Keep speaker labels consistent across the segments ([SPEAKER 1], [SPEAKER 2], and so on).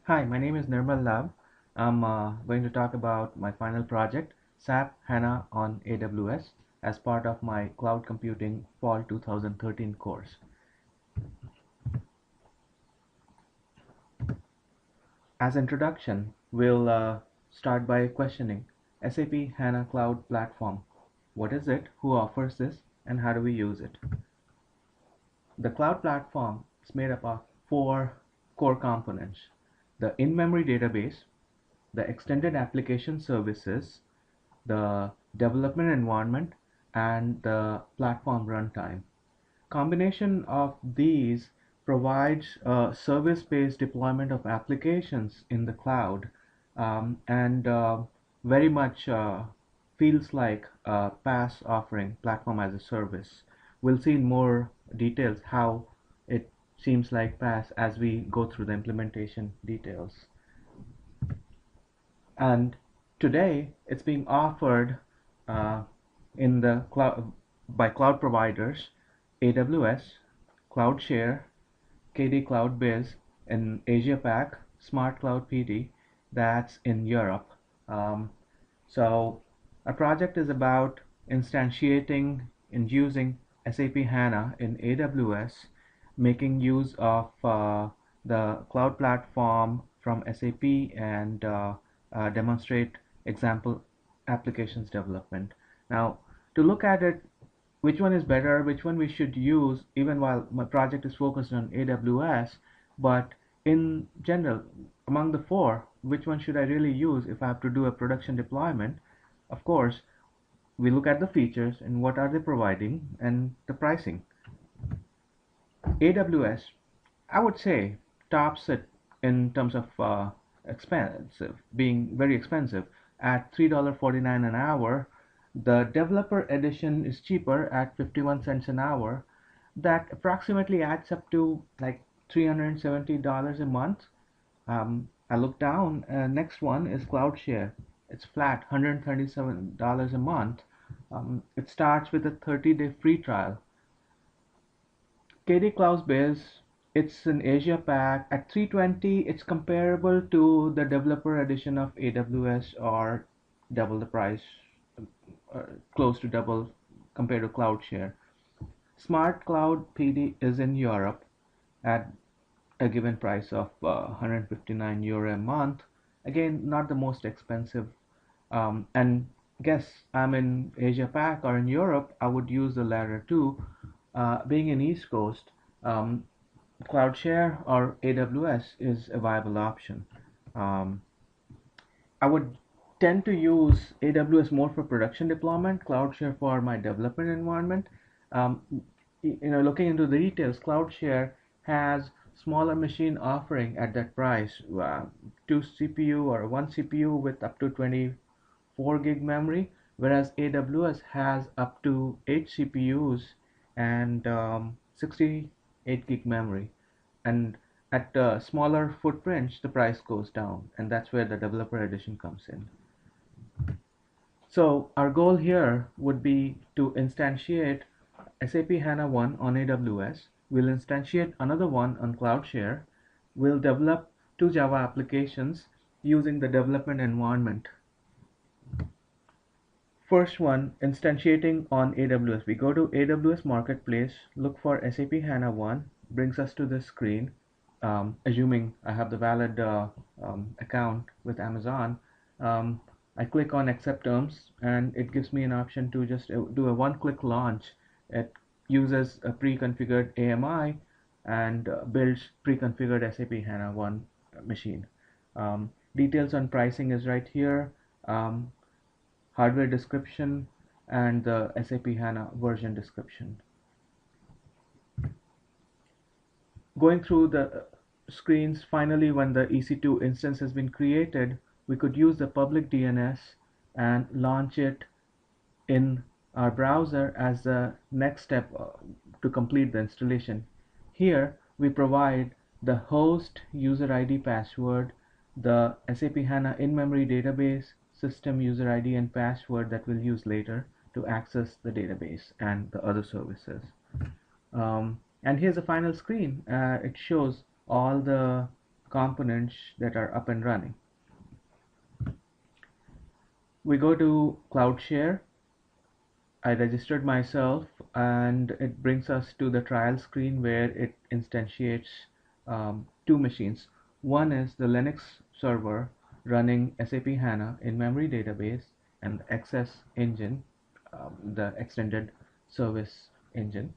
[SPEAKER 1] Hi, my name is Nirmal Labh. I'm going to talk about my final project, SAP HANA on AWS, as part of my Cloud Computing Fall 2013 course. As introduction, we'll start by questioning SAP HANA Cloud Platform. What is it? Who offers this? And how do we use it? The cloud platform is made up of four core components: the in-memory database, the extended application services, the development environment, and the platform runtime. Combination of these provides a service-based deployment of applications in the cloud, and very much feels like a PaaS offering, platform as a service. We'll see in more details how it seems like PaaS as we go through the implementation details. And today it's being offered uh, in the cloud by cloud providers: AWS, CloudShare, KD Cloud Biz in Asia Pac, Smart Cloud PD that's in Europe. Um, so our project is about instantiating and using SAP HANA in AWS, making use of the cloud platform from SAP, and demonstrate example applications development. Now, to look at it, which one is better, which one we should use, even while my project is focused on AWS, but in general, among the four, which one should I really use if I have to do a production deployment? Of course, we look at the features and what are they providing and the pricing. AWS, I would say, tops it in terms of expensive, being very expensive at $3.49 an hour. The developer edition is cheaper at 51 cents an hour. That approximately adds up to like $370 a month. I look down, next one is CloudShare. It's flat, $137 a month. It starts with a 30-day free trial. KD Cloud Base, it's in Asia Pac at 320. It's comparable to the developer edition of AWS, or double the price, close to double compared to CloudShare. Smart Cloud PD is in Europe at a given price of 159 euro a month. Again, not the most expensive. And guess I'm in Asia Pac or in Europe, I would use the latter too. Being in East Coast, um, CloudShare or AWS is a viable option. Um, I would tend to use AWS more for production deployment, CloudShare for my development environment. Um, Looking into the details, CloudShare has smaller machine offering at that price, two CPU or one CPU with up to 24 gig memory, whereas AWS has up to 8 CPUs and 68 gig memory. And at smaller footprints, the price goes down, and that's where the developer edition comes in. So our goal here would be to instantiate SAP HANA 1 on AWS. We'll instantiate another one on CloudShare. We'll develop two Java applications using the development environment. First one, instantiating on AWS. We go to AWS Marketplace, look for SAP HANA 1, brings us to this screen. Assuming I have the valid account with Amazon, um, I click on accept terms, and it gives me an option to just do a one-click launch. It uses a pre-configured AMI and builds pre-configured SAP HANA 1 machine. Details on pricing is right here. Hardware description and the SAP HANA version description. Going through the screens, finally when the EC2 instance has been created, we could use the public DNS and launch it in our browser as the next step to complete the installation. Here we provide the host, user ID, password, the SAP HANA in-memory database, system user ID and password that we'll use later to access the database and the other services. And here's the final screen. It shows all the components that are up and running. We go to Cloud Share. I registered myself, and it brings us to the trial screen where it instantiates two machines. One is the Linux server running SAP HANA in-memory database and the Access engine, the extended service engine.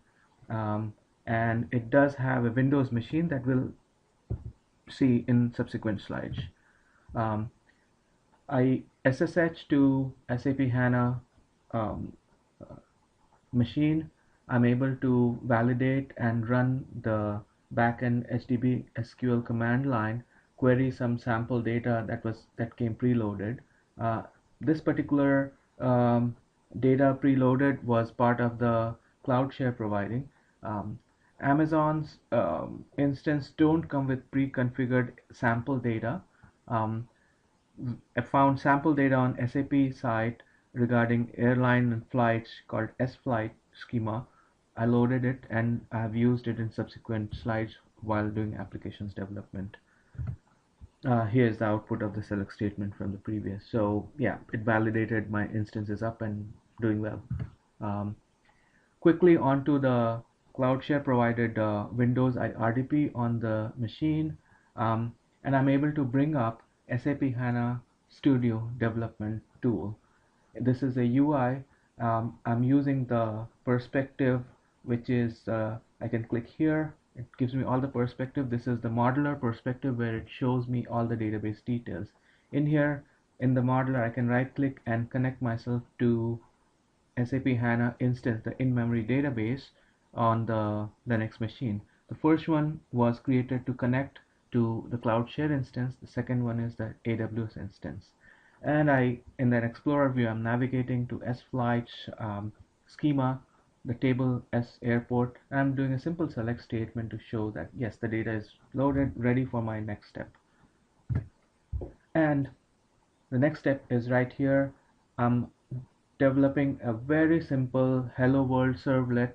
[SPEAKER 1] Um, and it does have a Windows machine that we'll see in subsequent slides. Um, I SSH to SAP HANA um, machine. I'm able to validate and run the backend HDB SQL command line, query some sample data that came preloaded. Uh, this particular data preloaded was part of the cloud share providing. Um, Amazon's instance don't come with pre-configured sample data. Um, I found sample data on SAP site regarding airline and flights called S-Flight schema. I loaded it and I've used it in subsequent slides while doing applications development. Here's the output of the select statement from the previous. So yeah, it validated my instance is up and doing well. Um, Quickly onto the CloudShare provided Windows RDP on the machine, and I'm able to bring up SAP HANA Studio development tool. This is a UI. I'm using the perspective, which is I can click here. It gives me all the perspective. This is the modular perspective where it shows me all the database details. In here, in the modular, I can right click and connect myself to SAP HANA instance, the in-memory database on the Linux machine. The first one was created to connect to the Cloud Share instance. The second one is the AWS instance. And in that Explorer view, I'm navigating to S-Flights schema, the table S airport. I'm doing a simple select statement to show that yes, the data is loaded, ready for my next step. And the next step is right here. I'm developing a very simple hello world servlet,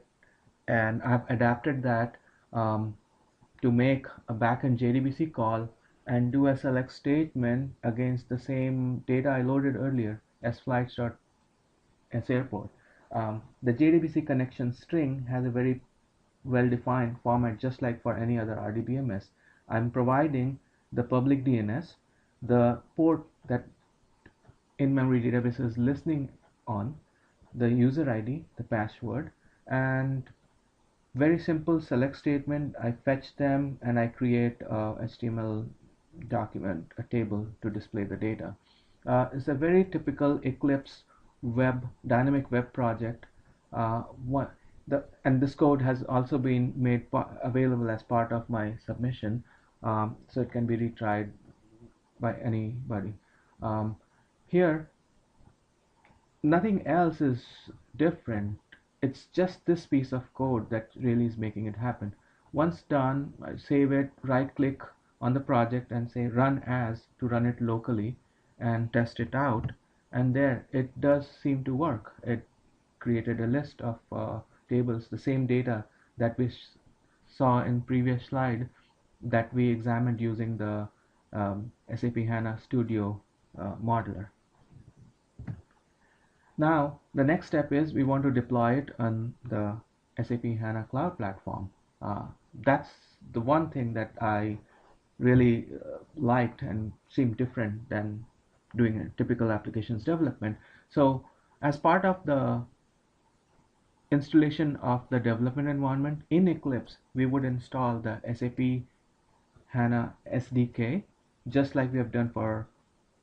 [SPEAKER 1] and I've adapted that to make a backend JDBC call and do a select statement against the same data I loaded earlier, sflights.sairport. The JDBC connection string has a very well-defined format just like for any other RDBMS. I'm providing the public DNS, the port that in-memory database is listening on, the user ID, the password, and very simple select statement. I fetch them and I create a HTML document, a table to display the data. It's a very typical Eclipse dynamic web project. And this code has also been made available as part of my submission, so it can be retried by anybody. Um, Here, nothing else is different. It's just this piece of code that really is making it happen. Once done, I save it, right click on the project and say run as to run it locally and test it out. And there, it does seem to work. It created a list of tables, the same data that we saw in previous slide that we examined using the SAP HANA Studio modeler. Now, the next step is we want to deploy it on the SAP HANA Cloud Platform. That's the one thing that I really liked and seemed different than doing a typical applications development. So, as part of the installation of the development environment in Eclipse, we would install the SAP HANA SDK, just like we have done for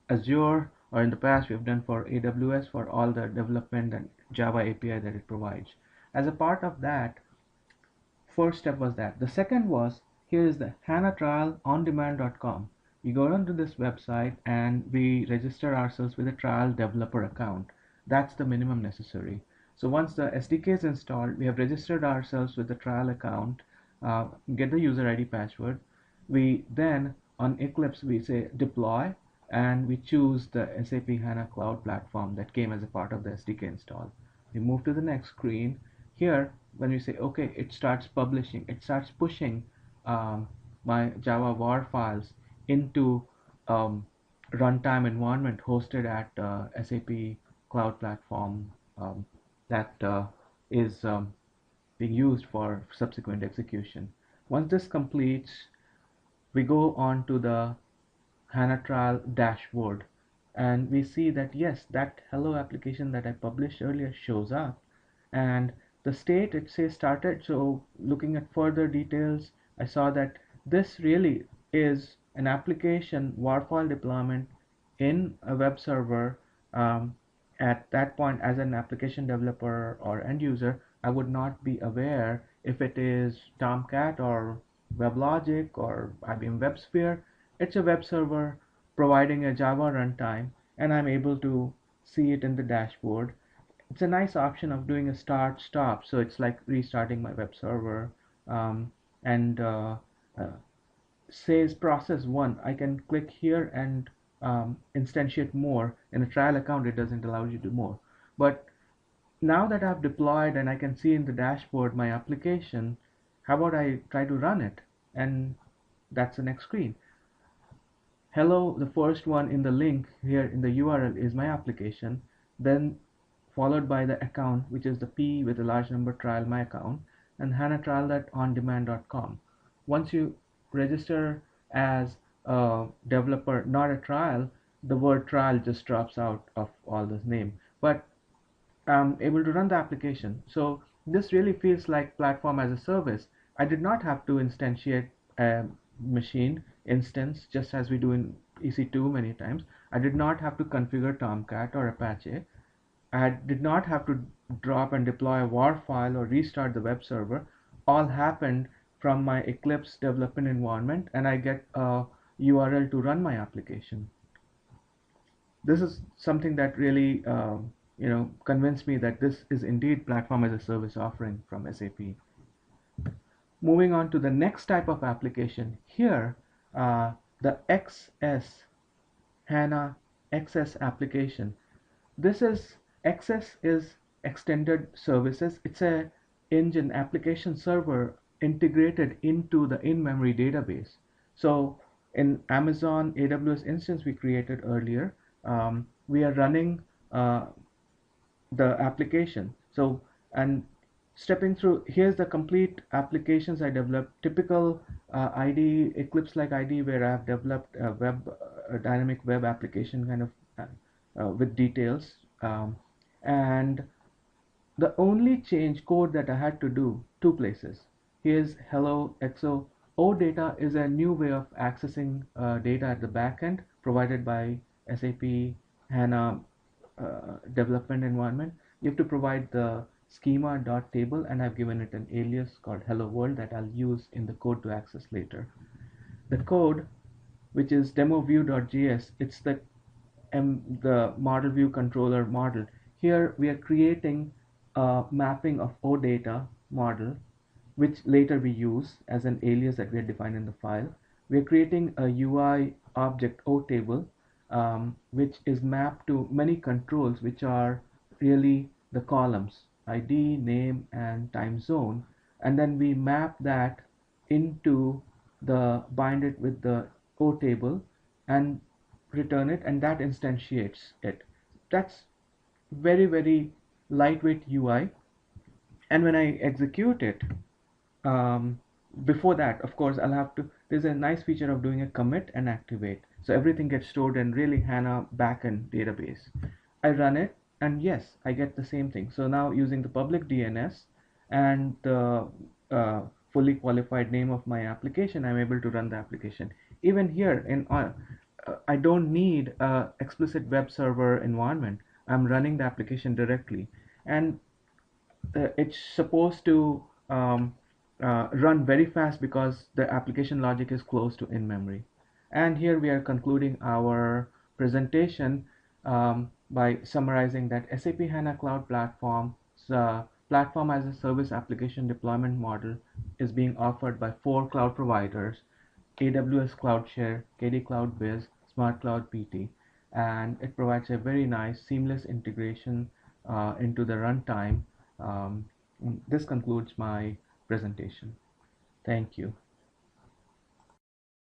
[SPEAKER 1] Azure, or in the past we have done for AWS for all the development and Java API that it provides. As a part of that, first step was that. The second was, here is the HANA trial ondemand.com. We go onto this website and we register ourselves with a trial developer account. That's the minimum necessary. So once the SDK is installed, we have registered ourselves with the trial account, get the user ID password. We then on Eclipse we say deploy, and we choose the SAP HANA Cloud Platform that came as a part of the SDK install. We move to the next screen. Here, when we say OK, it starts publishing, it starts pushing my Java var files into runtime environment hosted at SAP Cloud Platform that is being used for subsequent execution. Once this completes, we go on to the HANA trial dashboard, and we see that yes, that hello application that I published earlier shows up, and the state it says started. So looking at further details, I saw that this really is an application waterfall deployment in a web server. um, at that point, as an application developer or end user, I would not be aware if it is Tomcat or WebLogic or IBM WebSphere. It's a web server providing a Java runtime, and I'm able to see it in the dashboard. It's a nice option of doing a start stop, so it's like restarting my web server. Um, and uh, uh, says process 1. I can click here and instantiate more. In a trial account, it doesn't allow you to do more. But now that I've deployed and I can see in the dashboard my application, how about I try to run it? And that's the next screen. Hello, the first one in the link here in the URL is my application, then followed by the account, which is the P with a large number trial, my account, and hanatrial.ondemand.com. Once you register as a developer, not a trial, the word trial just drops out of all this name. But I'm able to run the application. So this really feels like platform as a service. I did not have to instantiate a machine instance just as we do in EC2 many times. I did not have to configure Tomcat or Apache. I did not have to drop and deploy a WAR file or restart the web server. All happened from my Eclipse development environment, and I get a URL to run my application. This is something that really convinced me that this is indeed platform as a service offering from SAP. Moving on to the next type of application here, the XS HANA XS application. This is XS is extended services. It's a engine application server integrated into the in-memory database. So in Amazon AWS instance we created earlier, we are running the application. So, and stepping through, here's the complete applications I developed. Typical IDE, Eclipse like IDE, where I have developed a dynamic web application kind of with details. And the only change code that I had to do, two places. Here's hello XO. OData is a new way of accessing data at the backend provided by SAP HANA development environment. You have to provide the schema.table, and I've given it an alias called hello world that I'll use in the code to access later. The code, which is demoview.js, it's the model view controller model. Here we are creating a mapping of OData model, which later we use as an alias that we have defined in the file. We are creating a UI object OTable, which is mapped to many controls, which are really the columns ID, name, and time zone. And then we map that into bind it with the OTable and return it, and that instantiates it. That's very, very lightweight UI. And when I execute it, um, before that, of course, there's a nice feature of doing a commit and activate. So everything gets stored in really HANA backend database. I run it, and yes, I get the same thing. So now using the public DNS and the fully qualified name of my application, I'm able to run the application. Even here I don't need a explicit web server environment. I'm running the application directly, and it's supposed to run very fast because the application logic is close to in-memory. And here we are concluding our presentation by summarizing that SAP HANA Cloud Platform's platform as a service application deployment model is being offered by 4 cloud providers: AWS CloudShare, KD Cloud Biz, Smart Cloud PT, and it provides a very nice seamless integration into the runtime. This concludes my presentation. Thank you.